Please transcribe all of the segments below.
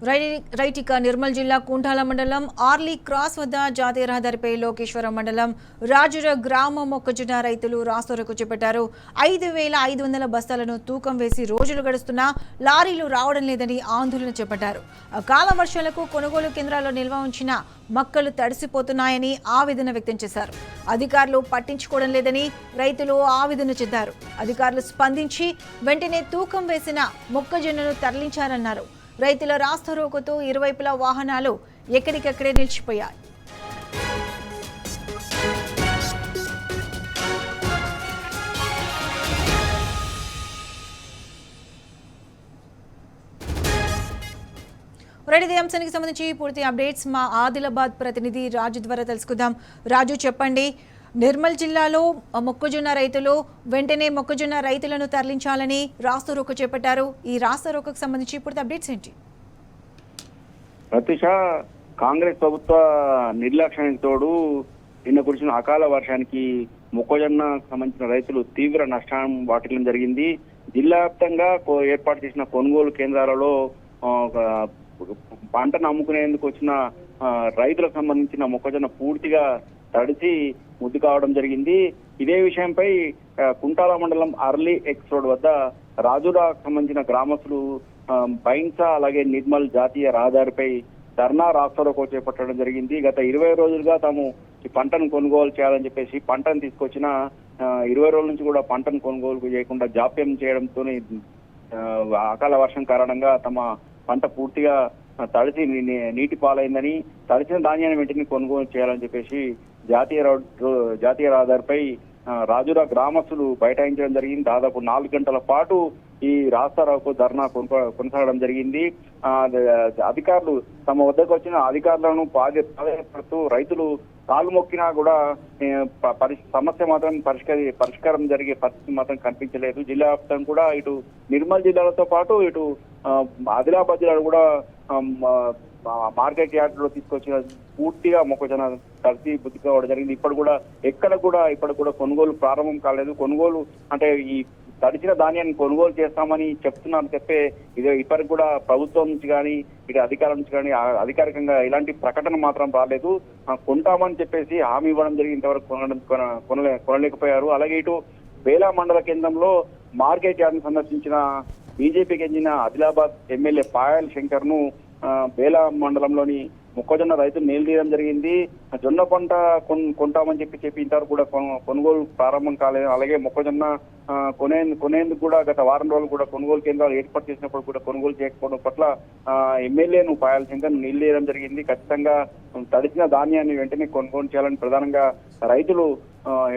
రైటిక నిర్మల్ జిల్లా కుంటాల మండలం ఆర్లీ క్రాస్ వద్ద జాతీయ రహదారిపై లోకేశ్వరం మండలం రాజుర గ్రామ మొక్కజొన్న రైతులు రాస్తారోకో చేపట్టారు. 5,500 బస్తాలను తూకం వేసి రోజులు గడుస్తున్నా లారీలు రావడం లేదని ఆందోళన చేపట్టారు. అకాల వర్షాలకు కొనుగోలు కేంద్రాల్లో నిల్వ ఉంచిన మొక్కలు తడిసిపోతున్నాయని ఆవేదన వ్యక్తం చేశారు. అధికారులు పట్టించుకోవడం లేదని రైతులు ఆవేదన చెందారు. అధికారులు స్పందించి వెంటనే తూకం వేసిన మొక్కజొన్నను తరలించారన్నారు. రైతుల రాస్తారోకోతో ఇరువైపులా వాహనాలు ఎక్కడికక్కడే నిలిచిపోయాయి. ఇదే అంశానికి సంబంధించి పూర్తి అప్డేట్స్ మా ఆదిలాబాద్ ప్రతినిధి రాజు ద్వారా తెలుసుకుందాం. రాజు, చెప్పండి, నిర్మల్ జిల్లాలో మొక్కజొన్న రైతులు వెంటనే మొక్కజొన్న రైతులను తరలించాలని రాస్తారోకో చేపట్టారు. ఈ రాస్తారోకోకు సంబంధించి పూర్తి అప్డేట్స్ ఏంటి? ప్రతిష కాంగ్రెస్ ప్రభుత్వ నిర్లక్ష్యానికి తోడు నిన్న కురిసిన అకాల వర్షానికి మొక్కజొన్న సంబంధించిన రైతులు తీవ్ర నష్టం వాటిల్లడం జరిగింది. జిల్లా వ్యాప్తంగా ఏర్పాటు చేసిన కొనుగోలు కేంద్రాలలో పంటను అమ్ముకునేందుకు వచ్చిన రైతులకు సంబంధించిన మొక్కజొన్న పూర్తిగా తడిసి ముద్దు కావడం జరిగింది. ఇదే విషయంపై కుంటాల మండలం అర్లీ ఎక్స్ రోడ్ వద్ద రాజురాకు సంబంధించిన గ్రామస్తులు బైన్సా అలాగే నిర్మల్ జాతీయ రహదారిపై ధర్నా రాస్తారోకో చేపట్టడం జరిగింది. గత 20 రోజులుగా తాము ఈ పంటను కొనుగోలు చేయాలని చెప్పేసి పంటను తీసుకొచ్చిన 20 రోజుల నుంచి కూడా పంటను కొనుగోలు చేయకుండా జాప్యం చేయడంతో అకాల వర్షం కారణంగా తమ పంట పూర్తిగా తడిసి నీటి పాలైందని, తడిసిన ధాన్యాన్ని వెంటనే కొనుగోలు చేయాలని చెప్పేసి జాతీయ రహదారిపై రాజురా గ్రామస్తులు బైఠాయించడం జరిగింది. దాదాపు 4 గంటల పాటు ఈ రాస్తారోకో ధర్నా కొనసాగడం జరిగింది. అధికారులు తమ వద్దకు వచ్చిన అధికారులను ప్రాధాన్యపడుతూ రైతులు కాలు మొక్కినా కూడా సమస్య మాత్రం పరిష్కారం జరిగే పరిస్థితి మాత్రం కనిపించలేదు. జిల్లా వ్యాప్తంగా కూడా ఇటు నిర్మల్ జిల్లాలతో పాటు ఇటు ఆదిలాబాద్ జిల్లాలో కూడా మార్కెట్ యార్డ్ లో తీసుకొచ్చిన పూర్తిగా మొక్కజొన్న తడిసి బుద్ధి కావడం జరిగింది. ఇప్పటికి కూడా కొనుగోలు ప్రారంభం కాలేదు. కొనుగోలు అంటే ఈ తడిచిన ధాన్యాన్ని కొనుగోలు చేస్తామని చెప్తున్నారు చెప్పే ఇప్పటికి కూడా ప్రభుత్వం నుంచి కానీ ఇటు అధికారుల నుంచి కానీ అధికారికంగా ఇలాంటి ప్రకటన మాత్రం రాలేదు. కొంటామని చెప్పేసి హామీ ఇవ్వడం జరిగి ఇంతవరకు కొనలేకపోయారు. అలాగే ఇటు బేలా మండల కేంద్రంలో మార్కెట్ యార్డ్ ను సందర్శించిన బీజేపీకి చెందిన ఆదిలాబాద్ ఎమ్మెల్యే పాయల్ శంకర్ ను బేలా మండలంలోని మొక్కజొన్న రైతులు నిలదీయడం జరిగింది. జొన్న పంట కొంటామని చెప్పి ఇంతవరకు కూడా కొనుగోలు ప్రారంభం కాలేదు. అలాగే మొక్కజొన్న కొనేందుకు కూడా గత వారం రోజులు కూడా కొనుగోలు కేంద్రాలు ఏర్పాటు చేసినప్పుడు కూడా కొనుగోలు చేయకపోవడం పట్ల ఎమ్మెల్యేను పాయల్ శంకర్ నిలదీయడం జరిగింది. ఖచ్చితంగా తడిసిన ధాన్యాన్ని వెంటనే కొనుగోలు చేయాలని ప్రధానంగా రైతులు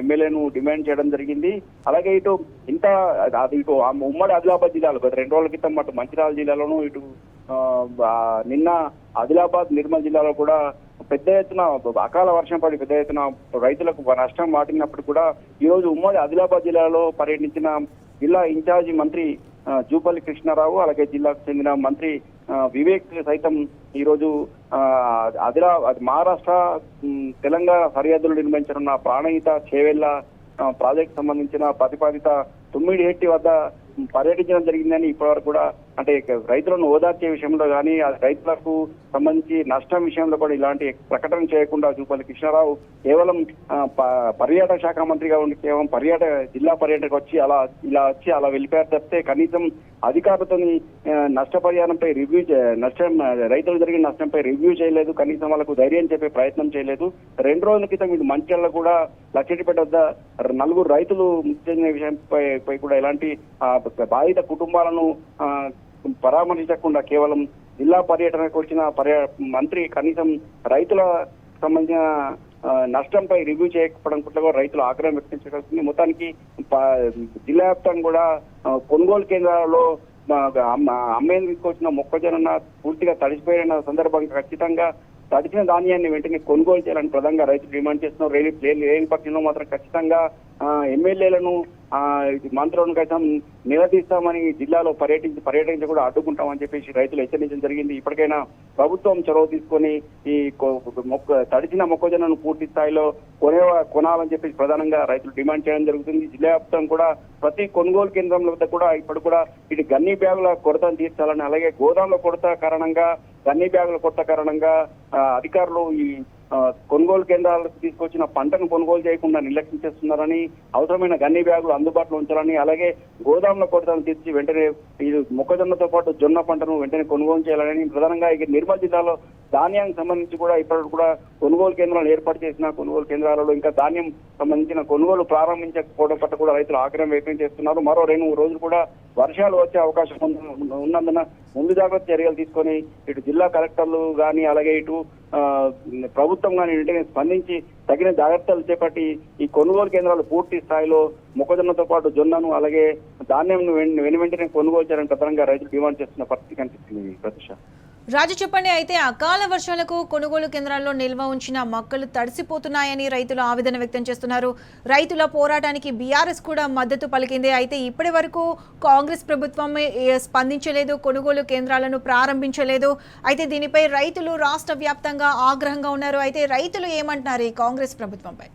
ఎమ్మెల్యేను డిమాండ్ చేయడం జరిగింది. అలాగే ఇటు ఉమ్మడి ఆదిలాబాద్ జిల్లాలో గత 2 రోజుల క్రితం అటు మంచిర్యాల జిల్లాలోనూ ఇటు నిన్న ఆదిలాబాద్ నిర్మల్ జిల్లాలో కూడా పెద్ద ఎత్తున అకాల వర్షం పడి పెద్ద ఎత్తున రైతులకు నష్టం వాటినప్పుడు కూడా ఈ రోజు ఉమ్మడి ఆదిలాబాద్ జిల్లాలో పర్యటించిన జిల్లా ఇన్ఛార్జి మంత్రి జూపల్లి కృష్ణారావు అలాగే జిల్లాకు చెందిన మంత్రి వివేక్ సైతం ఈ రోజు మహారాష్ట్ర తెలంగాణ సరిహద్దులు నిర్మించనున్న ప్రాణహిత చేవెళ్ల ప్రాజెక్ట్ సంబంధించిన ప్రతిపాదిత 9 హెట్టి వద్ద పర్యటించడం జరిగిందని ఇప్పటివరకు కూడా అంటే రైతులను ఓదార్చే విషయంలో కానీ రైతులకు సంబంధించి నష్టం విషయంలో కూడా ఇలాంటి ప్రకటన చేయకుండా జూపల్లి కృష్ణారావు కేవలం పర్యాటక శాఖ మంత్రిగా ఉండి కేవలం జిల్లా పర్యటనకు వచ్చి అలా వెళ్ళిపోయారు తప్పితే కనీసం అధికారులతో నష్టపరిహారంపై రైతులు జరిగిన నష్టంపై రివ్యూ చేయలేదు. కనీసం వాళ్ళకు ధైర్యం చెప్పే ప్రయత్నం చేయలేదు. 2 రోజుల క్రితం ఇది మంచిర్యాలలో కూడా లక్షటిపేట వద్ద 4 రైతులు మృతి చెందిన విషయంపై కూడా ఎలాంటి బాధిత కుటుంబాలను పరామర్శించకుండా కేవలం జిల్లా పర్యటనకు వచ్చిన మంత్రి కనీసం రైతుల సంబంధించిన నష్టంపై రివ్యూ చేయకపోవడం పట్ల కూడా రైతులు ఆగ్రహం వ్యక్తం చేయాల్సింది. మొత్తానికి జిల్లా వ్యాప్తంగా కూడా కొనుగోలు కేంద్రాలలో అమ్మేందుకు తీసుకొచ్చిన మొక్కజొన్న పూర్తిగా తడిసిపోయిన సందర్భంగా ఖచ్చితంగా తడిసిన ధాన్యాన్ని వెంటనే కొనుగోలు చేయాలని ప్రధానంగా రైతులు డిమాండ్ చేస్తున్నారు. లేని పక్షంలో మాత్రం ఖచ్చితంగా ఎమ్మెల్యేలను మంత్రులను కనీసం నిలదీస్తామని జిల్లాలో పర్యటించి కూడా అడ్డుకుంటామని చెప్పేసి రైతులు హెచ్చరించడం జరిగింది. ఇప్పటికైనా ప్రభుత్వం చొరవ తీసుకొని ఈ తడిచిన మొక్కజొన్నను పూర్తి స్థాయిలో కొనాలని చెప్పేసి ప్రధానంగా రైతులు డిమాండ్ చేయడం జరుగుతుంది. జిల్లా వ్యాప్తం కూడా ప్రతి కొనుగోలు కేంద్రంలో వద్ద కూడా ఇప్పుడు కూడా ఇటు గన్ని బ్యాగుల కొరతను తీర్చాలని, అలాగే గోదాంల కొరత కారణంగా గన్ని బ్యాగుల కొరత కారణంగా అధికారులు ఈ కొనుగోలు కేంద్రాలకు తీసుకొచ్చిన పంటను కొనుగోలు చేయకుండా నిర్లక్ష్యం చేస్తున్నారని, అవసరమైన గన్ని బ్యాగులు అందుబాటులో ఉంచాలని, అలాగే గోదాంల కొరతను తీర్చి వెంటనే ఇది మొక్కజొన్నతో పాటు జొన్న పంటను వెంటనే కొనుగోలు చేయాలని ప్రధానంగా ఇక నిర్మల్ జిల్లాలో ధాన్యానికి సంబంధించి కూడా ఇప్పటికి కూడా కొనుగోలు కేంద్రాలు ఏర్పాటు చేసిన కొనుగోలు కేంద్రాలలో ఇంకా ధాన్యం సంబంధించిన కొనుగోలు ప్రారంభించకపోవడం పట్ల కూడా రైతులు ఆగ్రహం వ్యక్తం చేస్తున్నారు. మరో 2 రోజులు కూడా వర్షాలు వచ్చే అవకాశం ఉన్నందున ముందు జాగ్రత్త చర్యలు తీసుకొని ఇటు జిల్లా కలెక్టర్లు కానీ అలాగే ఇటు ప్రభుత్వం కానీ వెంటనే స్పందించి తగిన జాగ్రత్తలు చేపట్టి ఈ కొనుగోలు కేంద్రాలు పూర్తి స్థాయిలో మొక్కజొన్నతో పాటు జొన్నను అలాగే ధాన్యం వెంటనే కొనుగోలు చేయాలని ప్రధానంగా రైతులు డిమాండ్ చేస్తున్న పరిస్థితి కనిపిస్తుంది. ప్రతిష్ట రాజు చెప్పండి, అయితే అకాల వర్షాలకు కొనుగోలు కేంద్రాల్లో నిల్వ ఉంచిన మొక్కలు తడిసిపోతున్నాయని రైతులు ఆవేదన వ్యక్తం చేస్తున్నారు. రైతుల పోరాటానికి బీఆర్ఎస్ కూడా మద్దతు పలికింది. అయితే ఇప్పటి వరకు కాంగ్రెస్ ప్రభుత్వం స్పందించలేదు, కొనుగోలు కేంద్రాలను ప్రారంభించలేదు. అయితే దీనిపై రైతులు రాష్ట్ర వ్యాప్తంగా ఆగ్రహంగా ఉన్నారు. అయితే రైతులు ఏమంటున్నారు ఈ కాంగ్రెస్ ప్రభుత్వంపై?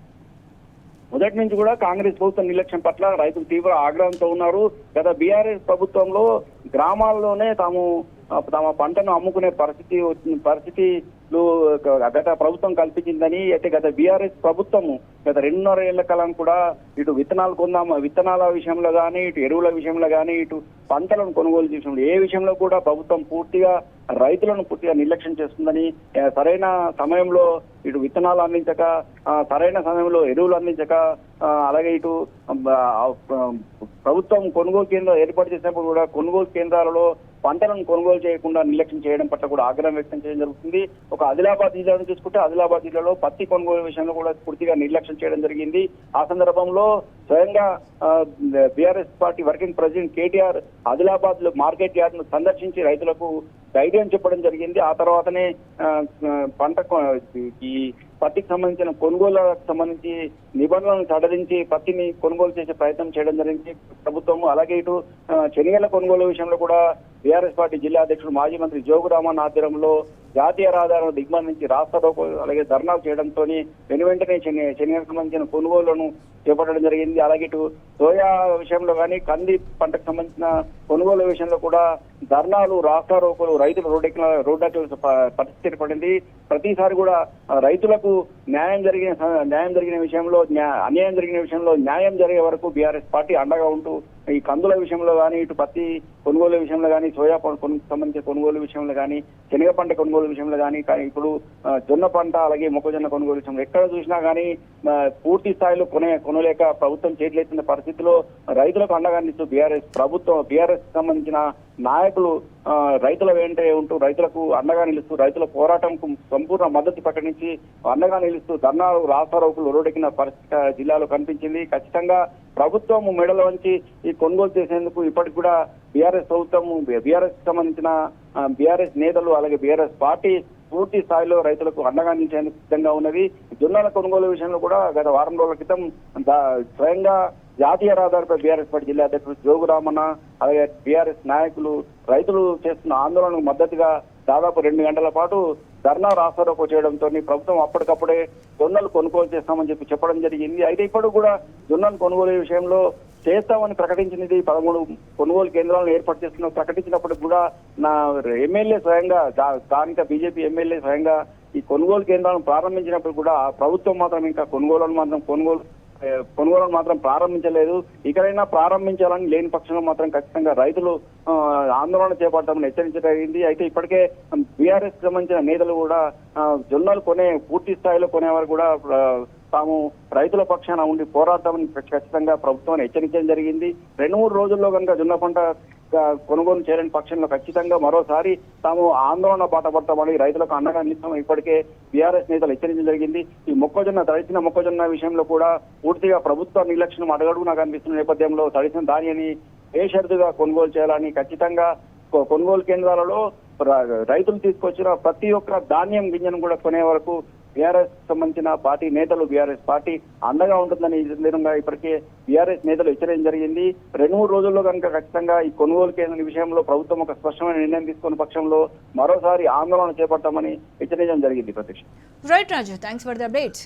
మొదటి నుంచి కూడా కాంగ్రెస్ ప్రభుత్వం నిర్లక్ష్యం పట్ల రైతులు తీవ్ర ఆగ్రహంతో ఉన్నారు. గత బీఆర్ఎస్ ప్రభుత్వంలో గ్రామాల్లోనే తమ పంటను అమ్ముకునే పరిస్థితులు గత ప్రభుత్వం కల్పించిందని, అయితే గత బీఆర్ఎస్ ప్రభుత్వము గత 2.5 ఏళ్ల కాలం కూడా ఇటు విత్తనాల విషయంలో కానీ, ఇటు ఎరువుల విషయంలో కానీ, ఇటు పంటలను కొనుగోలు విషయంలో ఏ విషయంలో కూడా ప్రభుత్వం రైతులను పూర్తిగా నిర్లక్ష్యం చేస్తుందని, సరైన సమయంలో ఇటు విత్తనాలు అందించక, సరైన సమయంలో ఎరువులు అందించక, అలాగే ఇటు ప్రభుత్వం కొనుగోలు కేంద్రాలు ఏర్పాటు చేసినప్పుడు కూడా కొనుగోలు కేంద్రాలలో పంటలను కొనుగోలు చేయకుండా నిర్లక్ష్యం చేయడం పట్ల కూడా ఆగ్రహం వ్యక్తం చేయడం జరుగుతుంది. ఒక ఆదిలాబాద్ జిల్లాను చూసుకుంటే ఆదిలాబాద్ జిల్లాలో పత్తి కొనుగోలు విషయంలో కూడా పూర్తిగా నిర్లక్ష్యం చేయడం జరిగింది. ఆ సందర్భంలో స్వయంగా BRS party working president KTR Adilabad లో మార్కెట్ యార్డ్ ను సందర్శించి రైతులకు ధైర్యం చెప్పడం జరిగింది. ఆ తర్వాతనే ఈ పత్తికి సంబంధించిన కొనుగోలుకు సంబంధించి నిబంధనలను సడలించి పత్తిని కొనుగోలు చేసే ప్రయత్నం చేయడం జరిగింది ప్రభుత్వం. అలాగే ఇటు శనగల కొనుగోలు విషయంలో కూడా బీఆర్ఎస్ పార్టీ జిల్లా అధ్యక్షుడు మాజీ మంత్రి జోగురామన్ ఆధ్వర్యంలో జాతీయ రహదారులను దిగ్బంధించి రాస్తారోకో అలాగే ధర్నాలు చేయడంతో వెనువెంటనే శనగలకు సంబంధించిన కొనుగోలులను చేపట్టడం జరిగింది. అలాగే ఇటు సోయా విషయంలో కానీ కంది పంటకు సంబంధించిన కొనుగోలు విషయంలో కూడా ధర్నాలు, రాస్తారోకోలు, రైతులు రోడ్డెక్కిన పరిస్థితి ఏర్పడింది. ప్రతిసారి కూడా రైతులకు న్యాయం జరిగిన విషయంలో అన్యాయం జరిగిన విషయంలో న్యాయం జరిగే వరకు బీఆర్ఎస్ పార్టీ అండగా ఉంటూ ఈ కందుల విషయంలో కానీ, ఇటు పత్తి కొనుగోలు విషయంలో కానీ, సోయా సంబంధించిన కొనుగోలు విషయంలో కానీ, శనగ పంట కొనుగోలు విషయంలో కానీ ఇప్పుడు జొన్న పంట అలాగే మొక్కజొన్న కొనుగోలు విషయంలో ఎక్కడ చూసినా కానీ పూర్తి స్థాయిలో కొనలేక ప్రభుత్వం చేతులెత్తిన పరిస్థితిలో రైతులకు అండగా నిలుస్తూ బీఆర్ఎస్ సంబంధించిన నాయకులు రైతుల వెంటే ఉంటూ రైతులకు అండగా నిలుస్తూ రైతుల పోరాటంకు సంపూర్ణ మద్దతు ప్రకటించి అండగా నిలుస్తూ ధర్నాలు, రాస్తారోకులు రోడ్డెక్కిన పరిస్థితి జిల్లాలో కనిపించింది. ఖచ్చితంగా ప్రభుత్వం మెడల వంచి ఈ కొనుగోలు చేసేందుకు ఇప్పటికి కూడా బీఆర్ఎస్ ప్రభుత్వం, బీఆర్ఎస్ సంబంధించిన బీఆర్ఎస్ నేతలు అలాగే బీఆర్ఎస్ పార్టీ పూర్తి స్థాయిలో రైతులకు అండగా నిలిచేందుకు సిద్ధంగా ఉన్నది. జొన్నల కొనుగోలు విషయంలో కూడా గత వారం రోజుల క్రితం స్వయంగా జాతీయ రహదారిపై బీఆర్ఎస్ పార్టీ జిల్లా అధ్యక్షుడు జోగురామన్న అలాగే బీఆర్ఎస్ నాయకులు రైతులు చేస్తున్న ఆందోళనకు మద్దతుగా దాదాపు 2 గంటల పాటు ధర్నా రాస్తారోకో చేయడంతో ప్రభుత్వం అప్పటికప్పుడే జొన్నలు కొనుగోలు చేస్తామని చెప్పడం జరిగింది. అయితే ఇప్పుడు కూడా జొన్నలు కొనుగోలు విషయంలో చేస్తామని ప్రకటించినది 13 కొనుగోలు కేంద్రాలను ఏర్పాటు చేస్తున్న ప్రకటించినప్పుడు కూడా నా ఎమ్మెల్యే స్వయంగా స్థానిక బీజేపీ ఎమ్మెల్యే స్వయంగా ఈ కొనుగోలు కేంద్రాలను ప్రారంభించినప్పుడు కూడా ప్రభుత్వం మాత్రం ఇంకా కొనుగోలు మాత్రం ప్రారంభించలేదు. ఇకనైనా ప్రారంభించాలని లేని పక్షంలో మాత్రం ఖచ్చితంగా రైతులు ఆందోళన చేపడతామని హెచ్చరించగలిగింది. అయితే ఇప్పటికే బీఆర్ఎస్ సంబంధించిన నేతలు కూడా జొన్నలు పూర్తి స్థాయిలో కొనేవారు కూడా తాము రైతుల పక్షాన ఉండి పోరాడతామని ఖచ్చితంగా ప్రభుత్వాన్ని హెచ్చరించడం జరిగింది. 2-3 రోజుల్లో కనుక జొన్న పంట కొనుగోలు చేయలేని పక్షంలో ఖచ్చితంగా మరోసారి తాము ఆందోళన బాట పడతామని రైతులకు అండగా నిలుస్తామని ఇప్పటికే బీఆర్ఎస్ నేతలు హెచ్చరించడం జరిగింది. ఈ తడిసిన మొక్కజొన్న విషయంలో కూడా పూర్తిగా ప్రభుత్వ నిర్లక్ష్యం అడుగడుగునా కనిపిస్తున్న నేపథ్యంలో తడిసిన ధాన్యాన్ని బేషరతుగా కొనుగోలు చేయాలని ఖచ్చితంగా కొనుగోలు కేంద్రాలలో రైతులు తీసుకొచ్చిన ప్రతి ఒక్క ధాన్యం గింజను కూడా కొనే వరకు బీఆర్ఎస్ సంబంధించిన పార్టీ నేతలు బీఆర్ఎస్ పార్టీ అండగా ఉంటుందని ఈ సందర్భంగా ఇప్పటికే బీఆర్ఎస్ నేతలు హెచ్చరించడం జరిగింది. 2-3 రోజుల్లో కనుక ఖచ్చితంగా ఈ కొనుగోలు కేంద్రం విషయంలో ప్రభుత్వం ఒక స్పష్టమైన నిర్ణయం తీసుకున్న పక్షంలో మరోసారి ఆందోళన చేపడతామని హెచ్చరించడం జరిగింది. ప్రత్యక్ష right Raju, thanks for the updates.